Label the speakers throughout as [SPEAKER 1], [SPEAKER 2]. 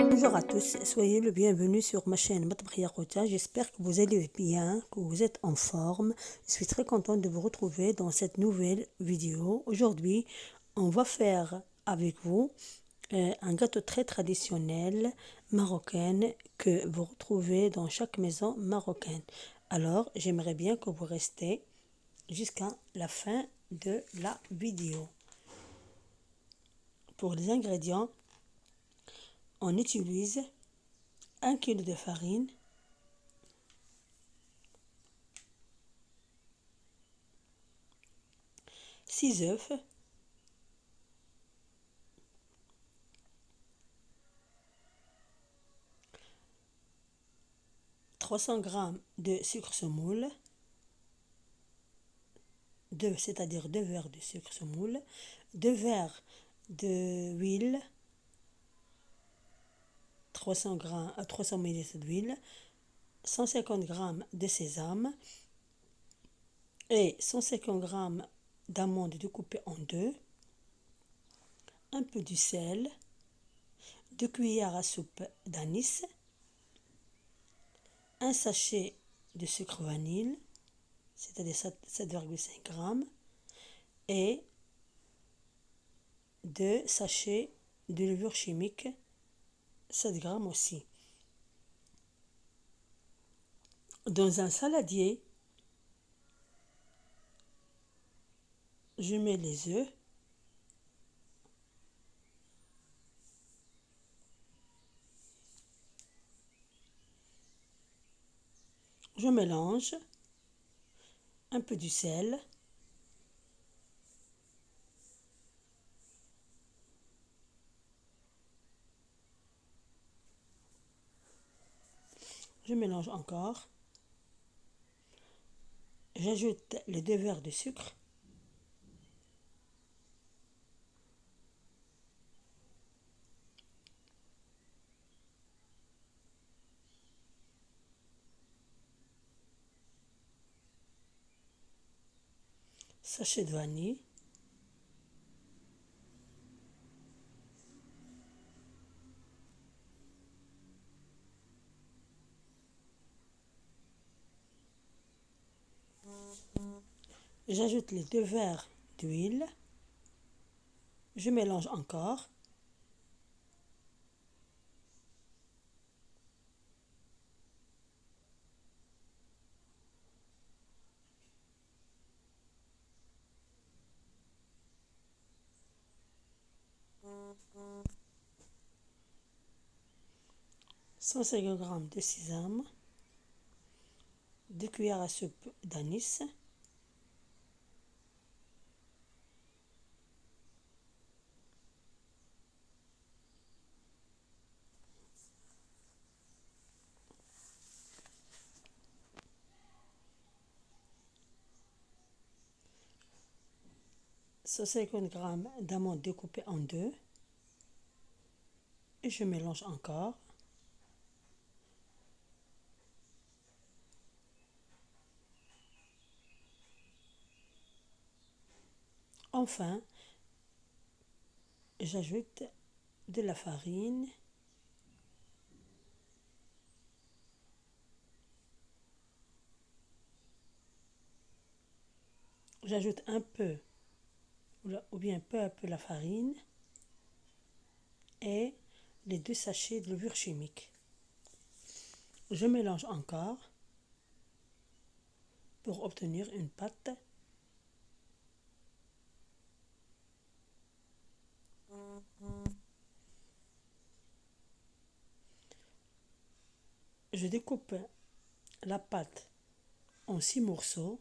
[SPEAKER 1] Bonjour à tous, soyez le bienvenu sur ma chaîne Matbakh Yaghouta. J'espère que vous allez bien, que vous êtes en forme. Je suis très contente de vous retrouver dans cette nouvelle vidéo. Aujourd'hui, on va faire avec vous un gâteau très traditionnel marocain que vous retrouvez dans chaque maison marocaine. Alors, j'aimerais bien que vous restez jusqu'à la fin de la vidéo. Pour les ingrédients, on utilise 1 kg de farine, 6 œufs, 300 g de sucre semoule, c'est-à-dire 2 verres de sucre semoule, 2 verres d'huile, 300 ml d'huile, 150 g de sésame et 150 g d'amandes découpées en deux, un peu de sel, 2 cuillères à soupe d'anis, un sachet de sucre vanille, c'est-à-dire 7,5 g, et 2 sachets de levure chimique, 7 g aussi. Dans un saladier, je mets les œufs, je mélange un peu du sel, je mélange encore, j'ajoute les 2 verres de sucre, sachet de vanille, j'ajoute les 2 verres d'huile, je mélange encore, cent cinquante g de sésame, 2 cuillères à soupe d'anis, cent cinquante g d'amandes découpées en deux, et je mélange encore. Enfin, j'ajoute de la farine, j'ajoute un peu ou bien peu à peu la farine et les 2 sachets de levure chimique. Je mélange encore pour obtenir une pâte. Je découpe la pâte en 6 morceaux.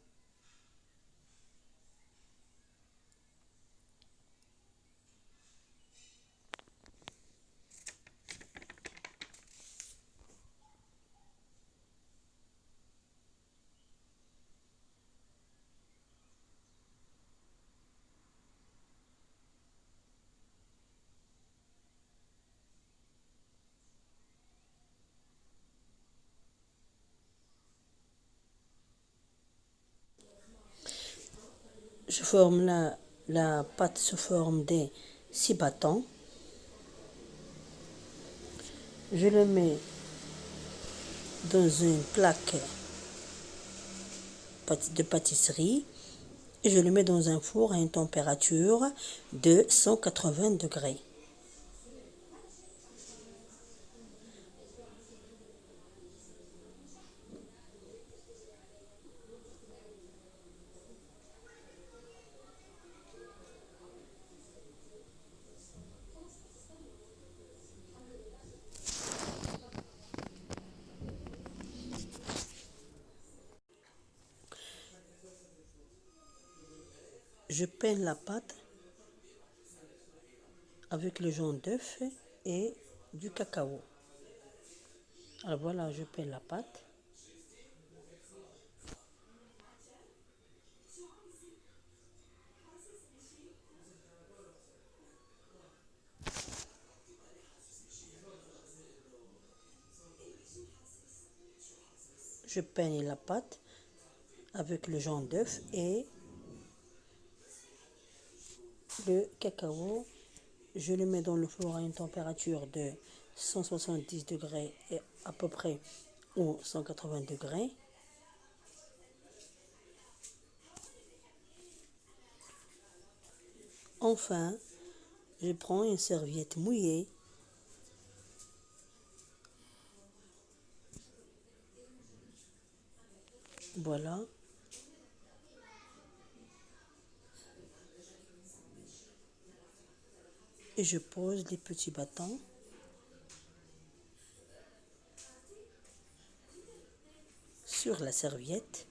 [SPEAKER 1] Je forme la pâte sous forme des 6 bâtons. Je le mets dans une plaque de pâtisserie et je le mets dans un four à une température de 180 degrés. Je peins la pâte avec le jaune d'œuf et du cacao. Alors voilà, je peins la pâte. Je peigne la pâte avec le jaune d'œuf et le cacao. Je le mets dans le four à une température de 170 degrés et à peu près ou 180 degrés. Enfin, je prends une serviette mouillée. Voilà. Et je pose les petits bâtons sur la serviette.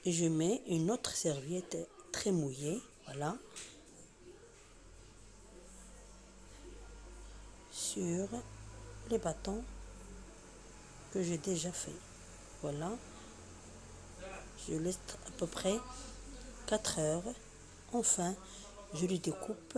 [SPEAKER 1] Et je mets une autre serviette très mouillée, voilà, sur les bâtons que j'ai déjà fait. Voilà, je laisse à peu près 4 heures. Enfin, je les découpe.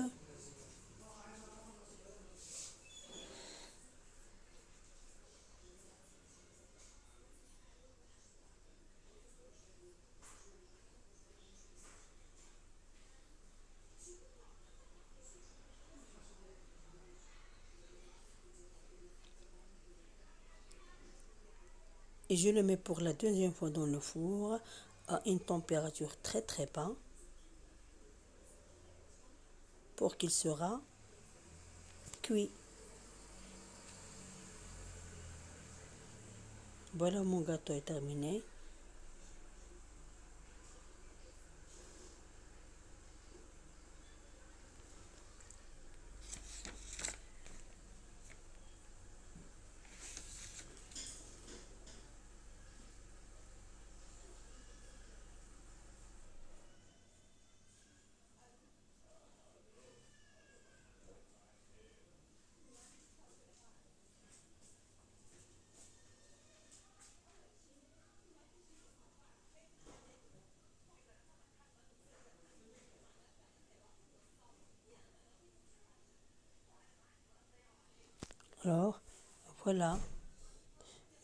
[SPEAKER 1] Et je le mets pour la deuxième fois dans le four à une température très très basse pour qu'il sera cuit. Voilà, mon gâteau est terminé. Alors, voilà,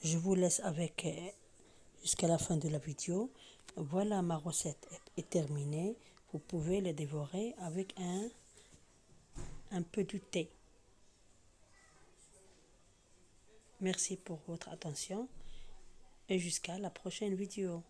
[SPEAKER 1] je vous laisse avec jusqu'à la fin de la vidéo. Voilà, ma recette est terminée. Vous pouvez la dévorer avec un peu de thé. Merci pour votre attention et jusqu'à la prochaine vidéo.